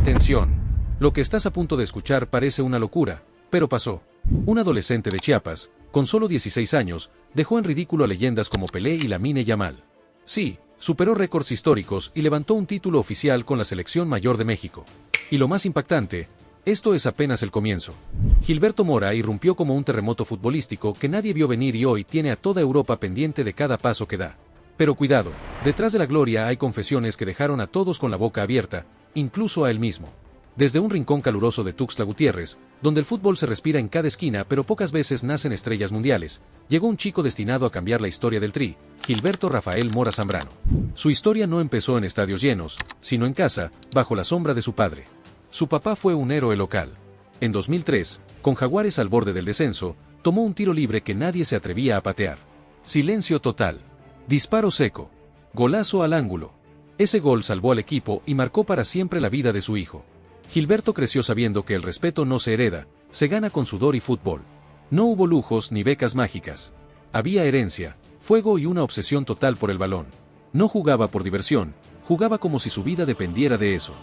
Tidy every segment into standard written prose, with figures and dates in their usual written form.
Atención. Lo que estás a punto de escuchar parece una locura, pero pasó. Un adolescente de Chiapas, con solo 16 años, dejó en ridículo a leyendas como Pelé y Lamine Yamal. Sí, superó récords históricos y levantó un título oficial con la selección mayor de México. Y lo más impactante, esto es apenas el comienzo. Gilberto Mora irrumpió como un terremoto futbolístico que nadie vio venir y hoy tiene a toda Europa pendiente de cada paso que da. Pero cuidado, detrás de la gloria hay confesiones que dejaron a todos con la boca abierta, incluso a él mismo. Desde un rincón caluroso de Tuxtla Gutiérrez, donde el fútbol se respira en cada esquina pero pocas veces nacen estrellas mundiales, llegó un chico destinado a cambiar la historia del Tri, Gilberto Rafael Mora Zambrano. Su historia no empezó en estadios llenos, sino en casa, bajo la sombra de su padre. Su papá fue un héroe local. En 2003, con Jaguares al borde del descenso, tomó un tiro libre que nadie se atrevía a patear. Silencio total. Disparo seco. Golazo al ángulo. Ese gol salvó al equipo y marcó para siempre la vida de su hijo. Gilberto creció sabiendo que el respeto no se hereda, se gana con sudor y fútbol. No hubo lujos ni becas mágicas. Había herencia, fuego y una obsesión total por el balón. No jugaba por diversión, jugaba como si su vida dependiera de eso.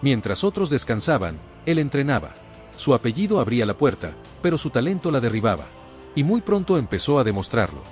Mientras otros descansaban, él entrenaba. Su apellido abría la puerta, pero su talento la derribaba. Y muy pronto empezó a demostrarlo.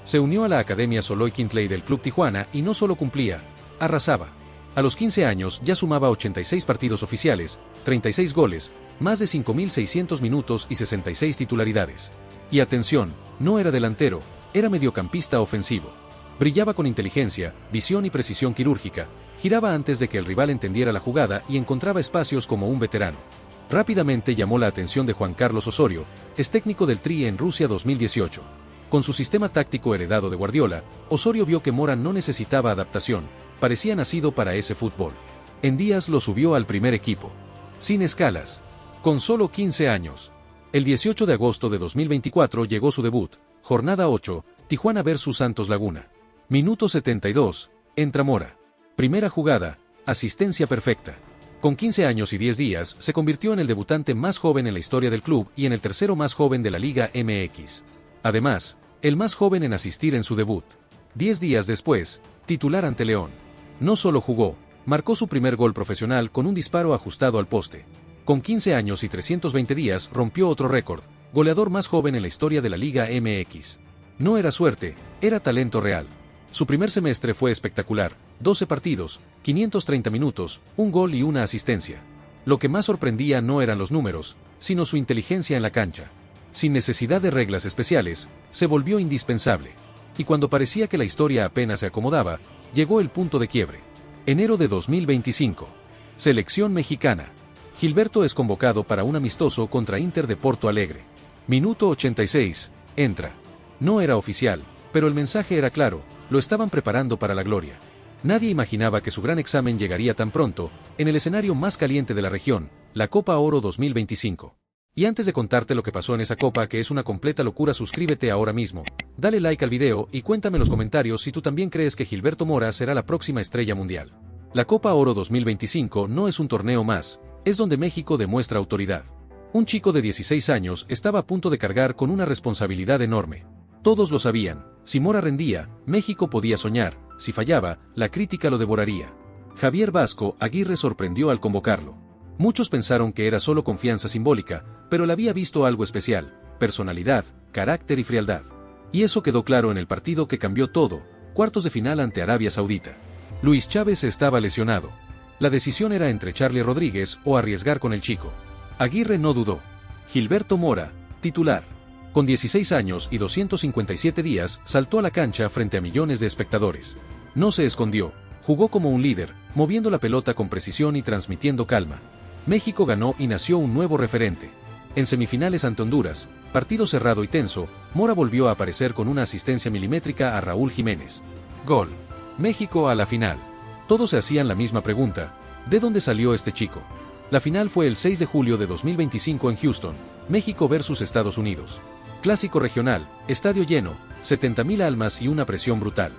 Se unió a la Academia Soloy Quintley del Club Tijuana y no solo cumplía, arrasaba. A los 15 años ya sumaba 86 partidos oficiales, 36 goles, más de 5.600 minutos y 66 titularidades. Y atención, no era delantero, era mediocampista ofensivo. Brillaba con inteligencia, visión y precisión quirúrgica, giraba antes de que el rival entendiera la jugada y encontraba espacios como un veterano. Rápidamente llamó la atención de Juan Carlos Osorio, ex técnico del Tri en Rusia 2018. Con su sistema táctico heredado de Guardiola, Osorio vio que Mora no necesitaba adaptación, parecía nacido para ese fútbol. En días lo subió al primer equipo. Sin escalas. Con solo 15 años. El 18 de agosto de 2024 llegó su debut, jornada 8, Tijuana vs Santos Laguna. Minuto 72, entra Mora. Primera jugada, asistencia perfecta. Con 15 años y 10 días, se convirtió en el debutante más joven en la historia del club y en el tercero más joven de la Liga MX. Además, el más joven en asistir en su debut. 10 días después, titular ante León. No solo jugó, marcó su primer gol profesional con un disparo ajustado al poste. Con 15 años y 320 días rompió otro récord, goleador más joven en la historia de la Liga MX. No era suerte, era talento real. Su primer semestre fue espectacular, 12 partidos, 530 minutos, un gol y una asistencia. Lo que más sorprendía no eran los números, sino su inteligencia en la cancha. Sin necesidad de reglas especiales, se volvió indispensable. Y cuando parecía que la historia apenas se acomodaba, llegó el punto de quiebre. Enero de 2025. Selección mexicana. Gilberto es convocado para un amistoso contra Inter de Porto Alegre. Minuto 86, entra. No era oficial, pero el mensaje era claro, lo estaban preparando para la gloria. Nadie imaginaba que su gran examen llegaría tan pronto, en el escenario más caliente de la región, la Copa Oro 2025. Y antes de contarte lo que pasó en esa copa que es una completa locura, suscríbete ahora mismo, dale like al video y cuéntame en los comentarios si tú también crees que Gilberto Mora será la próxima estrella mundial. La Copa Oro 2025 no es un torneo más, es donde México demuestra autoridad. Un chico de 16 años estaba a punto de cargar con una responsabilidad enorme. Todos lo sabían, si Mora rendía, México podía soñar, si fallaba, la crítica lo devoraría. Javier Vasco Aguirre sorprendió al convocarlo. Muchos pensaron que era solo confianza simbólica, pero él había visto algo especial, personalidad, carácter y frialdad. Y eso quedó claro en el partido que cambió todo, cuartos de final ante Arabia Saudita. Luis Chávez estaba lesionado. La decisión era entre Charlie Rodríguez o arriesgar con el chico. Aguirre no dudó. Gilberto Mora, titular. Con 16 años y 257 días, saltó a la cancha frente a millones de espectadores. No se escondió, jugó como un líder, moviendo la pelota con precisión y transmitiendo calma. México ganó y nació un nuevo referente. En semifinales ante Honduras, partido cerrado y tenso, Mora volvió a aparecer con una asistencia milimétrica a Raúl Jiménez. Gol. México a la final. Todos se hacían la misma pregunta, ¿de dónde salió este chico? La final fue el 6 de julio de 2025 en Houston, México versus Estados Unidos. Clásico regional, estadio lleno, 70.000 almas y una presión brutal.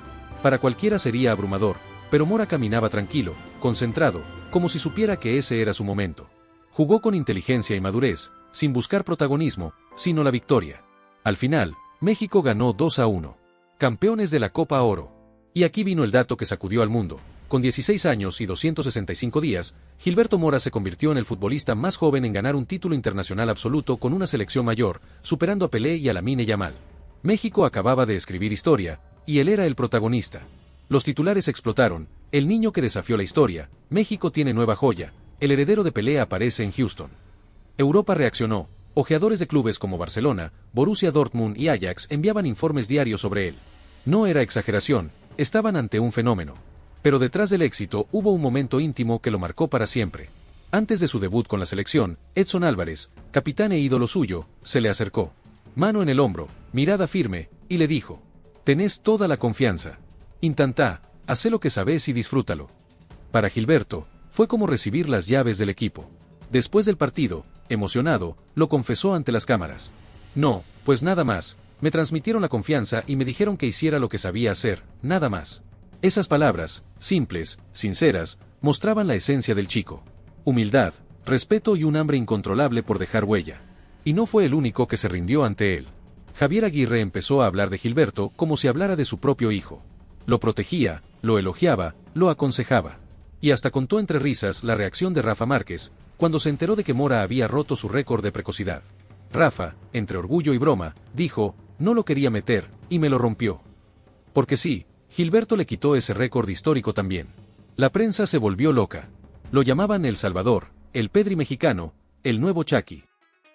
Para cualquiera sería abrumador, pero Mora caminaba tranquilo, concentrado, como si supiera que ese era su momento. Jugó con inteligencia y madurez, sin buscar protagonismo, sino la victoria. Al final, México ganó 2-1. Campeones de la Copa Oro. Y aquí vino el dato que sacudió al mundo. Con 16 años y 265 días, Gilberto Mora se convirtió en el futbolista más joven en ganar un título internacional absoluto con una selección mayor, superando a Pelé y a Lamine Yamal. México acababa de escribir historia, y él era el protagonista. Los titulares explotaron: el niño que desafió la historia, México tiene nueva joya, el heredero de Pelé aparece en Houston. Europa reaccionó, ojeadores de clubes como Barcelona, Borussia Dortmund y Ajax enviaban informes diarios sobre él. No era exageración, estaban ante un fenómeno. Pero detrás del éxito hubo un momento íntimo que lo marcó para siempre. Antes de su debut con la selección, Edson Álvarez, capitán e ídolo suyo, se le acercó. Mano en el hombro, mirada firme, y le dijo: «Tenés toda la confianza. Intentá, hacé lo que sabés y disfrútalo». Para Gilberto, fue como recibir las llaves del equipo. Después del partido, emocionado, lo confesó ante las cámaras. «No, pues nada más, me transmitieron la confianza y me dijeron que hiciera lo que sabía hacer, nada más». Esas palabras, simples, sinceras, mostraban la esencia del chico. Humildad, respeto y un hambre incontrolable por dejar huella. Y no fue el único que se rindió ante él. Javier Aguirre empezó a hablar de Gilberto como si hablara de su propio hijo. Lo protegía, lo elogiaba, lo aconsejaba. Y hasta contó entre risas la reacción de Rafa Márquez, cuando se enteró de que Mora había roto su récord de precocidad. Rafa, entre orgullo y broma, dijo: «No lo quería meter, y me lo rompió». Porque sí, Gilberto le quitó ese récord histórico también. La prensa se volvió loca. Lo llamaban El Salvador, el Pedri mexicano, el nuevo Chucky.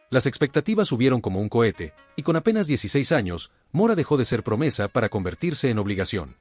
Las expectativas subieron como un cohete, y con apenas 16 años, Mora dejó de ser promesa para convertirse en obligación.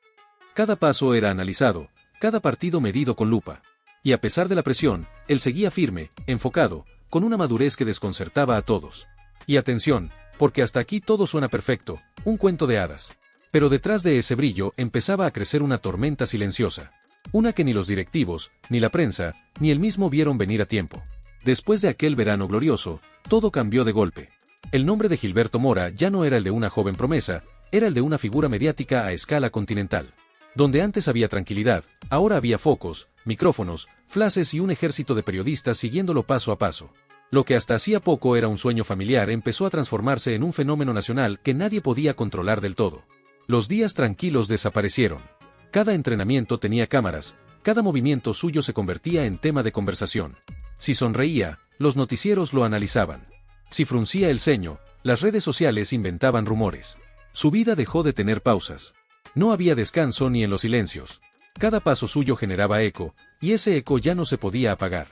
Cada paso era analizado, cada partido medido con lupa. Y a pesar de la presión, él seguía firme, enfocado, con una madurez que desconcertaba a todos. Y atención, porque hasta aquí todo suena perfecto, un cuento de hadas. Pero detrás de ese brillo empezaba a crecer una tormenta silenciosa. Una que ni los directivos, ni la prensa, ni él mismo vieron venir a tiempo. Después de aquel verano glorioso, todo cambió de golpe. El nombre de Gilberto Mora ya no era el de una joven promesa, era el de una figura mediática a escala continental. Donde antes había tranquilidad, ahora había focos, micrófonos, flashes y un ejército de periodistas siguiéndolo paso a paso. Lo que hasta hacía poco era un sueño familiar empezó a transformarse en un fenómeno nacional que nadie podía controlar del todo. Los días tranquilos desaparecieron. Cada entrenamiento tenía cámaras, cada movimiento suyo se convertía en tema de conversación. Si sonreía, los noticieros lo analizaban. Si fruncía el ceño, las redes sociales inventaban rumores. Su vida dejó de tener pausas. No había descanso ni en los silencios. Cada paso suyo generaba eco, y ese eco ya no se podía apagar.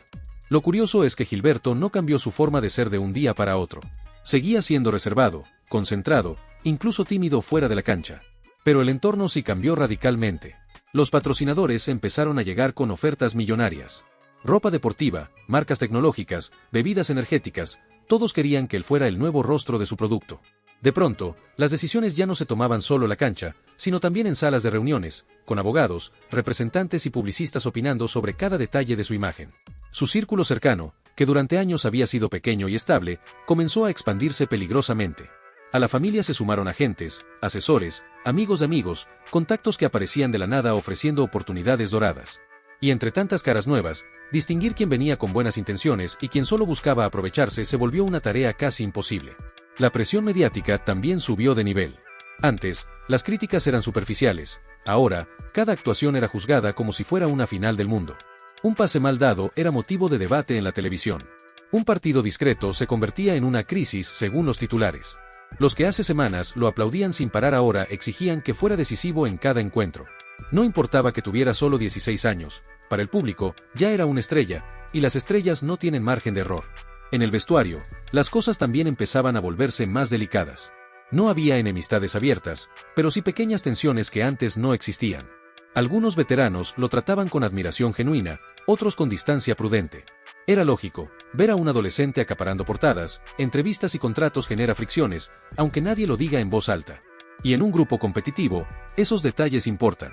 Lo curioso es que Gilberto no cambió su forma de ser de un día para otro. Seguía siendo reservado, concentrado, incluso tímido fuera de la cancha. Pero el entorno sí cambió radicalmente. Los patrocinadores empezaron a llegar con ofertas millonarias. Ropa deportiva, marcas tecnológicas, bebidas energéticas, todos querían que él fuera el nuevo rostro de su producto. De pronto, las decisiones ya no se tomaban solo en la cancha, sino también en salas de reuniones, con abogados, representantes y publicistas opinando sobre cada detalle de su imagen. Su círculo cercano, que durante años había sido pequeño y estable, comenzó a expandirse peligrosamente. A la familia se sumaron agentes, asesores, amigos de amigos, contactos que aparecían de la nada ofreciendo oportunidades doradas. Y entre tantas caras nuevas, distinguir quién venía con buenas intenciones y quién solo buscaba aprovecharse se volvió una tarea casi imposible. La presión mediática también subió de nivel. Antes, las críticas eran superficiales, ahora, cada actuación era juzgada como si fuera una final del mundo. Un pase mal dado era motivo de debate en la televisión. Un partido discreto se convertía en una crisis según los titulares. Los que hace semanas lo aplaudían sin parar ahora exigían que fuera decisivo en cada encuentro. No importaba que tuviera solo 16 años, para el público, ya era una estrella, y las estrellas no tienen margen de error. En el vestuario, las cosas también empezaban a volverse más delicadas. No había enemistades abiertas, pero sí pequeñas tensiones que antes no existían. Algunos veteranos lo trataban con admiración genuina, otros con distancia prudente. Era lógico, ver a un adolescente acaparando portadas, entrevistas y contratos genera fricciones, aunque nadie lo diga en voz alta. Y en un grupo competitivo, esos detalles importan.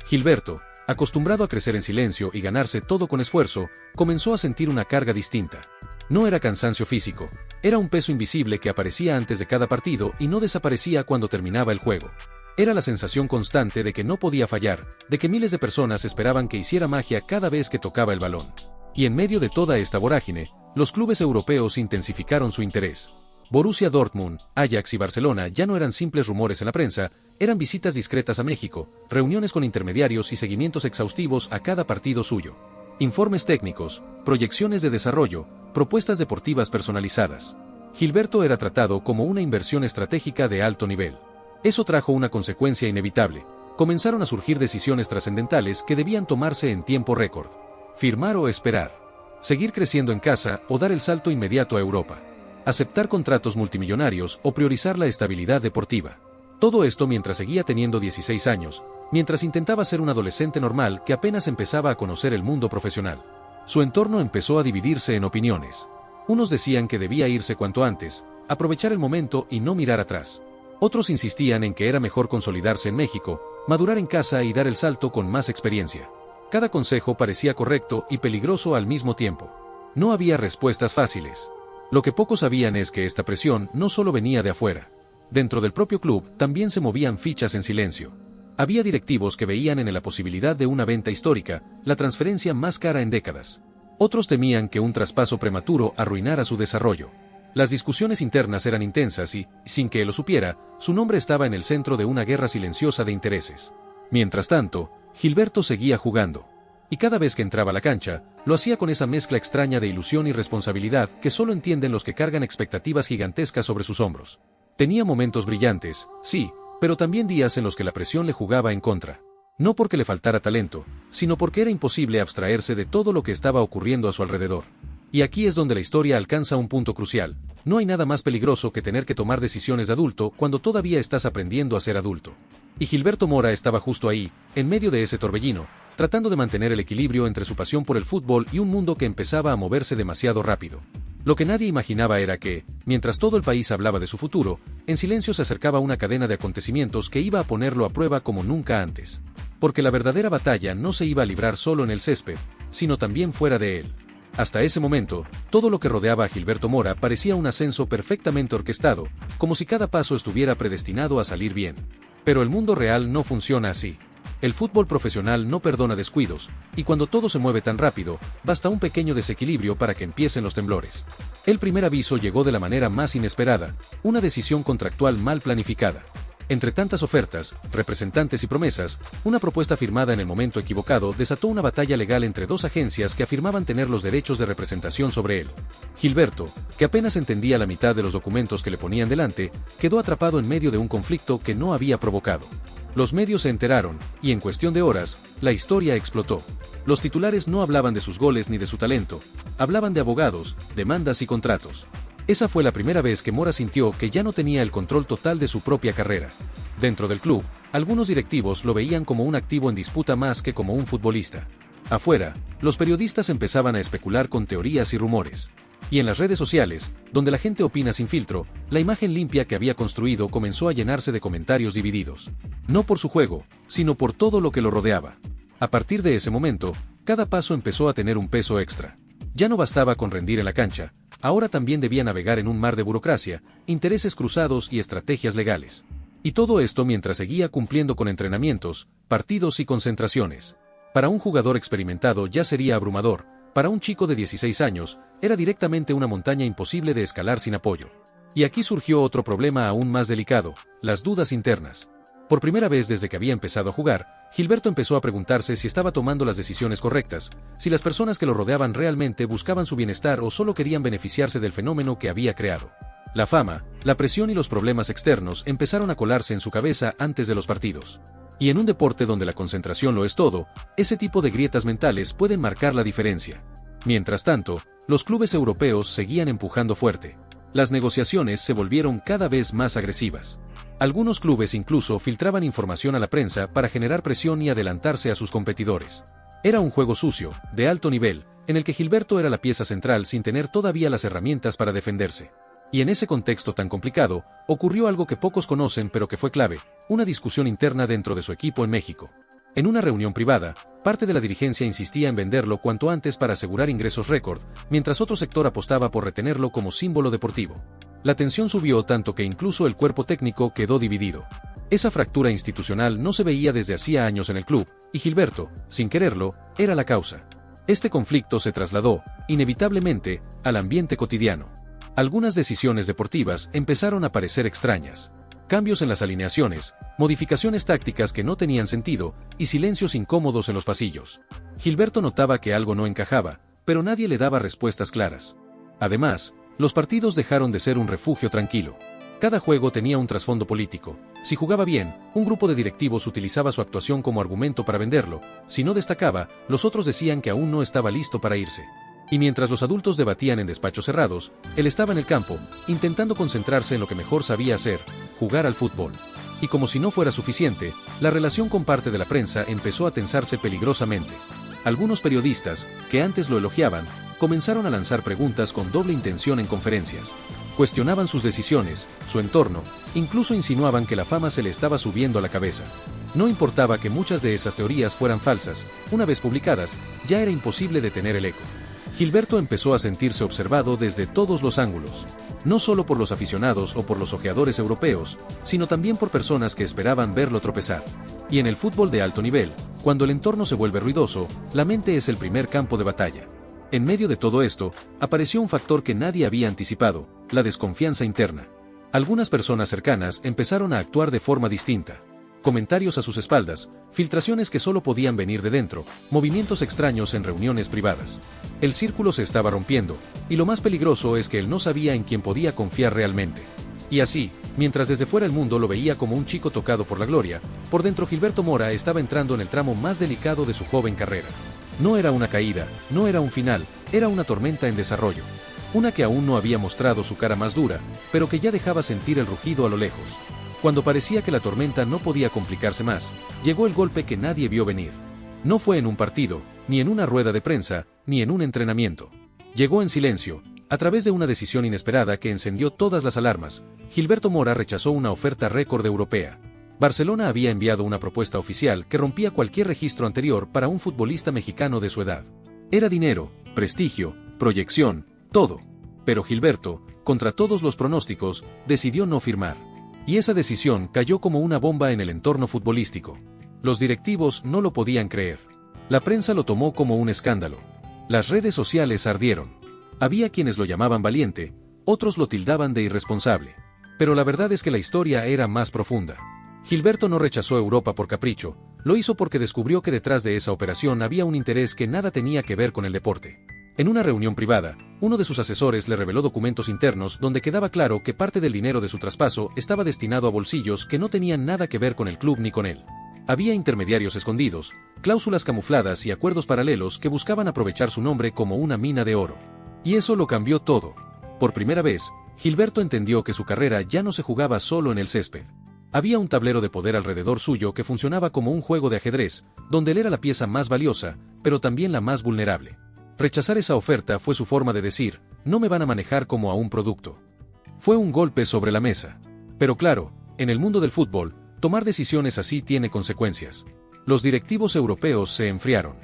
Gilberto, acostumbrado a crecer en silencio y ganarse todo con esfuerzo, comenzó a sentir una carga distinta. No era cansancio físico, era un peso invisible que aparecía antes de cada partido y no desaparecía cuando terminaba el juego. Era la sensación constante de que no podía fallar, de que miles de personas esperaban que hiciera magia cada vez que tocaba el balón. Y en medio de toda esta vorágine, los clubes europeos intensificaron su interés. Borussia Dortmund, Ajax y Barcelona ya no eran simples rumores en la prensa, Eran visitas discretas a México, reuniones con intermediarios y seguimientos exhaustivos a cada partido suyo. Informes técnicos, proyecciones de desarrollo, propuestas deportivas personalizadas. Gilberto era tratado como una inversión estratégica de alto nivel. Eso trajo una consecuencia inevitable. Comenzaron a surgir decisiones trascendentales que debían tomarse en tiempo récord. Firmar o esperar. Seguir creciendo en casa o dar el salto inmediato a Europa. Aceptar contratos multimillonarios o priorizar la estabilidad deportiva. Todo esto mientras seguía teniendo 16 años, mientras intentaba ser un adolescente normal que apenas empezaba a conocer el mundo profesional. Su entorno empezó a dividirse en opiniones. Unos decían que debía irse cuanto antes, aprovechar el momento y no mirar atrás. Otros insistían en que era mejor consolidarse en México, madurar en casa y dar el salto con más experiencia. Cada consejo parecía correcto y peligroso al mismo tiempo. No había respuestas fáciles. Lo que pocos sabían es que esta presión no solo venía de afuera. Dentro del propio club también se movían fichas en silencio. Había directivos que veían en la posibilidad de una venta histórica, la transferencia más cara en décadas. Otros temían que un traspaso prematuro arruinara su desarrollo. Las discusiones internas eran intensas y, sin que él lo supiera, su nombre estaba en el centro de una guerra silenciosa de intereses. Mientras tanto, Gilberto seguía jugando. Y cada vez que entraba a la cancha, lo hacía con esa mezcla extraña de ilusión y responsabilidad que solo entienden los que cargan expectativas gigantescas sobre sus hombros. Tenía momentos brillantes, sí, pero también días en los que la presión le jugaba en contra. No porque le faltara talento, sino porque era imposible abstraerse de todo lo que estaba ocurriendo a su alrededor. Y aquí es donde la historia alcanza un punto crucial. No hay nada más peligroso que tener que tomar decisiones de adulto cuando todavía estás aprendiendo a ser adulto. Y Gilberto Mora estaba justo ahí, en medio de ese torbellino, tratando de mantener el equilibrio entre su pasión por el fútbol y un mundo que empezaba a moverse demasiado rápido. Lo que nadie imaginaba era que, mientras todo el país hablaba de su futuro, en silencio se acercaba una cadena de acontecimientos que iba a ponerlo a prueba como nunca antes. Porque la verdadera batalla no se iba a librar solo en el césped, sino también fuera de él. Hasta ese momento, todo lo que rodeaba a Gilberto Mora parecía un ascenso perfectamente orquestado, como si cada paso estuviera predestinado a salir bien. Pero el mundo real no funciona así. El fútbol profesional no perdona descuidos, y cuando todo se mueve tan rápido, basta un pequeño desequilibrio para que empiecen los temblores. El primer aviso llegó de la manera más inesperada, una decisión contractual mal planificada. Entre tantas ofertas, representantes y promesas, una propuesta firmada en el momento equivocado desató una batalla legal entre dos agencias que afirmaban tener los derechos de representación sobre él. Gilberto, que apenas entendía la mitad de los documentos que le ponían delante, quedó atrapado en medio de un conflicto que no había provocado. Los medios se enteraron, y en cuestión de horas, la historia explotó. Los titulares no hablaban de sus goles ni de su talento, hablaban de abogados, demandas y contratos. Esa fue la primera vez que Mora sintió que ya no tenía el control total de su propia carrera. Dentro del club, algunos directivos lo veían como un activo en disputa más que como un futbolista. Afuera, los periodistas empezaban a especular con teorías y rumores. Y en las redes sociales, donde la gente opina sin filtro, la imagen limpia que había construido comenzó a llenarse de comentarios divididos. No por su juego, sino por todo lo que lo rodeaba. A partir de ese momento, cada paso empezó a tener un peso extra. Ya no bastaba con rendir en la cancha, ahora también debía navegar en un mar de burocracia, intereses cruzados y estrategias legales. Y todo esto mientras seguía cumpliendo con entrenamientos, partidos y concentraciones. Para un jugador experimentado ya sería abrumador. Para un chico de 16 años, era directamente una montaña imposible de escalar sin apoyo. Y aquí surgió otro problema aún más delicado, las dudas internas. Por primera vez desde que había empezado a jugar, Gilberto empezó a preguntarse si estaba tomando las decisiones correctas, si las personas que lo rodeaban realmente buscaban su bienestar o solo querían beneficiarse del fenómeno que había creado. La fama, la presión y los problemas externos empezaron a colarse en su cabeza antes de los partidos. Y en un deporte donde la concentración lo es todo, ese tipo de grietas mentales pueden marcar la diferencia. Mientras tanto, los clubes europeos seguían empujando fuerte. Las negociaciones se volvieron cada vez más agresivas. Algunos clubes incluso filtraban información a la prensa para generar presión y adelantarse a sus competidores. Era un juego sucio, de alto nivel, en el que Gilberto era la pieza central sin tener todavía las herramientas para defenderse. Y en ese contexto tan complicado, ocurrió algo que pocos conocen pero que fue clave, una discusión interna dentro de su equipo en México. En una reunión privada, parte de la dirigencia insistía en venderlo cuanto antes para asegurar ingresos récord, mientras otro sector apostaba por retenerlo como símbolo deportivo. La tensión subió tanto que incluso el cuerpo técnico quedó dividido. Esa fractura institucional no se veía desde hacía años en el club, y Gilberto, sin quererlo, era la causa. Este conflicto se trasladó, inevitablemente, al ambiente cotidiano. Algunas decisiones deportivas empezaron a parecer extrañas. Cambios en las alineaciones, modificaciones tácticas que no tenían sentido y silencios incómodos en los pasillos. Gilberto notaba que algo no encajaba, pero nadie le daba respuestas claras. Además, los partidos dejaron de ser un refugio tranquilo. Cada juego tenía un trasfondo político. Si jugaba bien, un grupo de directivos utilizaba su actuación como argumento para venderlo. Si no destacaba, los otros decían que aún no estaba listo para irse. Y mientras los adultos debatían en despachos cerrados, él estaba en el campo, intentando concentrarse en lo que mejor sabía hacer, jugar al fútbol. Y como si no fuera suficiente, la relación con parte de la prensa empezó a tensarse peligrosamente. Algunos periodistas, que antes lo elogiaban, comenzaron a lanzar preguntas con doble intención en conferencias. Cuestionaban sus decisiones, su entorno, incluso insinuaban que la fama se le estaba subiendo a la cabeza. No importaba que muchas de esas teorías fueran falsas, una vez publicadas, ya era imposible detener el eco. Gilberto empezó a sentirse observado desde todos los ángulos, no solo por los aficionados o por los ojeadores europeos, sino también por personas que esperaban verlo tropezar. Y en el fútbol de alto nivel, cuando el entorno se vuelve ruidoso, la mente es el primer campo de batalla. En medio de todo esto, apareció un factor que nadie había anticipado, la desconfianza interna. Algunas personas cercanas empezaron a actuar de forma distinta. Comentarios a sus espaldas, filtraciones que solo podían venir de dentro, movimientos extraños en reuniones privadas. El círculo se estaba rompiendo, y lo más peligroso es que él no sabía en quién podía confiar realmente. Y así, mientras desde fuera el mundo lo veía como un chico tocado por la gloria, por dentro Gilberto Mora estaba entrando en el tramo más delicado de su joven carrera. No era una caída, no era un final, era una tormenta en desarrollo. Una que aún no había mostrado su cara más dura, pero que ya dejaba sentir el rugido a lo lejos. Cuando parecía que la tormenta no podía complicarse más, llegó el golpe que nadie vio venir. No fue en un partido, ni en una rueda de prensa, ni en un entrenamiento. Llegó en silencio, a través de una decisión inesperada que encendió todas las alarmas. Gilberto Mora rechazó una oferta récord europea. Barcelona había enviado una propuesta oficial que rompía cualquier registro anterior para un futbolista mexicano de su edad. Era dinero, prestigio, proyección, todo. Pero Gilberto, contra todos los pronósticos, decidió no firmar. Y esa decisión cayó como una bomba en el entorno futbolístico. Los directivos no lo podían creer. La prensa lo tomó como un escándalo. Las redes sociales ardieron. Había quienes lo llamaban valiente, otros lo tildaban de irresponsable. Pero la verdad es que la historia era más profunda. Gilberto no rechazó Europa por capricho, lo hizo porque descubrió que detrás de esa operación había un interés que nada tenía que ver con el deporte. En una reunión privada, uno de sus asesores le reveló documentos internos donde quedaba claro que parte del dinero de su traspaso estaba destinado a bolsillos que no tenían nada que ver con el club ni con él. Había intermediarios escondidos, cláusulas camufladas y acuerdos paralelos que buscaban aprovechar su nombre como una mina de oro. Y eso lo cambió todo. Por primera vez, Gilberto entendió que su carrera ya no se jugaba solo en el césped. Había un tablero de poder alrededor suyo que funcionaba como un juego de ajedrez, donde él era la pieza más valiosa, pero también la más vulnerable. Rechazar esa oferta fue su forma de decir, no me van a manejar como a un producto. Fue un golpe sobre la mesa. Pero claro, en el mundo del fútbol, tomar decisiones así tiene consecuencias. Los directivos europeos se enfriaron.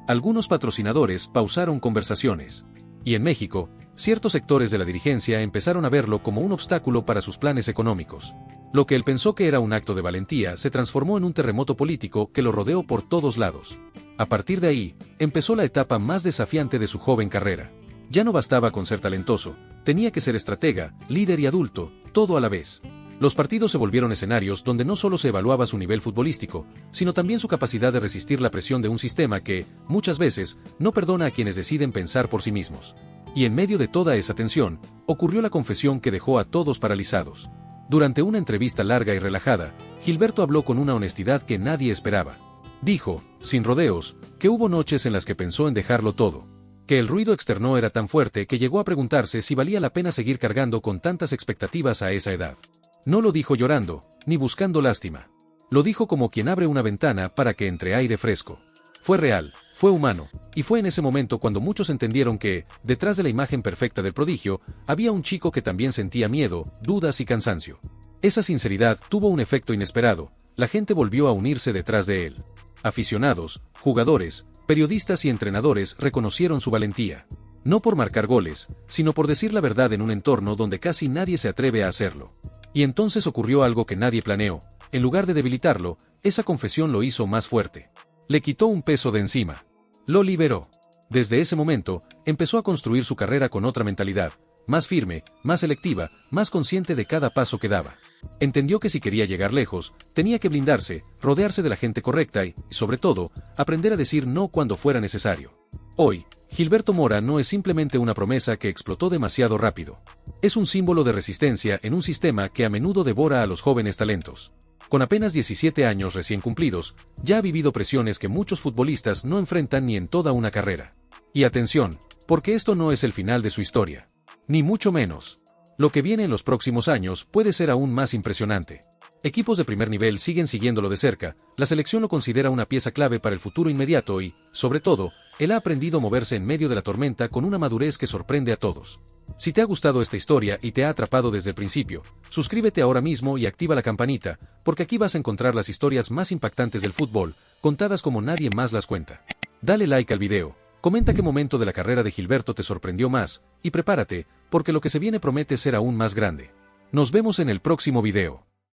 Algunos patrocinadores pausaron conversaciones. Y en México, ciertos sectores de la dirigencia empezaron a verlo como un obstáculo para sus planes económicos. Lo que él pensó que era un acto de valentía se transformó en un terremoto político que lo rodeó por todos lados. A partir de ahí, empezó la etapa más desafiante de su joven carrera. Ya no bastaba con ser talentoso, tenía que ser estratega, líder y adulto, todo a la vez. Los partidos se volvieron escenarios donde no solo se evaluaba su nivel futbolístico, sino también su capacidad de resistir la presión de un sistema que, muchas veces, no perdona a quienes deciden pensar por sí mismos. Y en medio de toda esa tensión, ocurrió la confesión que dejó a todos paralizados. Durante una entrevista larga y relajada, Gilberto habló con una honestidad que nadie esperaba. Dijo, sin rodeos, que hubo noches en las que pensó en dejarlo todo. Que el ruido externo era tan fuerte que llegó a preguntarse si valía la pena seguir cargando con tantas expectativas a esa edad. No lo dijo llorando, ni buscando lástima. Lo dijo como quien abre una ventana para que entre aire fresco. Fue real, fue humano, y fue en ese momento cuando muchos entendieron que, detrás de la imagen perfecta del prodigio, había un chico que también sentía miedo, dudas y cansancio. Esa sinceridad tuvo un efecto inesperado, la gente volvió a unirse detrás de él. Aficionados, jugadores, periodistas y entrenadores reconocieron su valentía. No por marcar goles, sino por decir la verdad en un entorno donde casi nadie se atreve a hacerlo. Y entonces ocurrió algo que nadie planeó. En lugar de debilitarlo, esa confesión lo hizo más fuerte. Le quitó un peso de encima. Lo liberó. Desde ese momento, empezó a construir su carrera con otra mentalidad, más firme, más selectiva, más consciente de cada paso que daba. Entendió que si quería llegar lejos, tenía que blindarse, rodearse de la gente correcta y, sobre todo, aprender a decir no cuando fuera necesario. Hoy, Gilberto Mora no es simplemente una promesa que explotó demasiado rápido. Es un símbolo de resistencia en un sistema que a menudo devora a los jóvenes talentos. Con apenas 17 años recién cumplidos, ya ha vivido presiones que muchos futbolistas no enfrentan ni en toda una carrera. Y atención, porque esto no es el final de su historia. Ni mucho menos. Lo que viene en los próximos años puede ser aún más impresionante. Equipos de primer nivel siguen siguiéndolo de cerca, la selección lo considera una pieza clave para el futuro inmediato y, sobre todo, él ha aprendido a moverse en medio de la tormenta con una madurez que sorprende a todos. Si te ha gustado esta historia y te ha atrapado desde el principio, suscríbete ahora mismo y activa la campanita, porque aquí vas a encontrar las historias más impactantes del fútbol, contadas como nadie más las cuenta. Dale like al video, comenta qué momento de la carrera de Gilberto te sorprendió más, y prepárate, porque lo que se viene promete ser aún más grande. Nos vemos en el próximo video.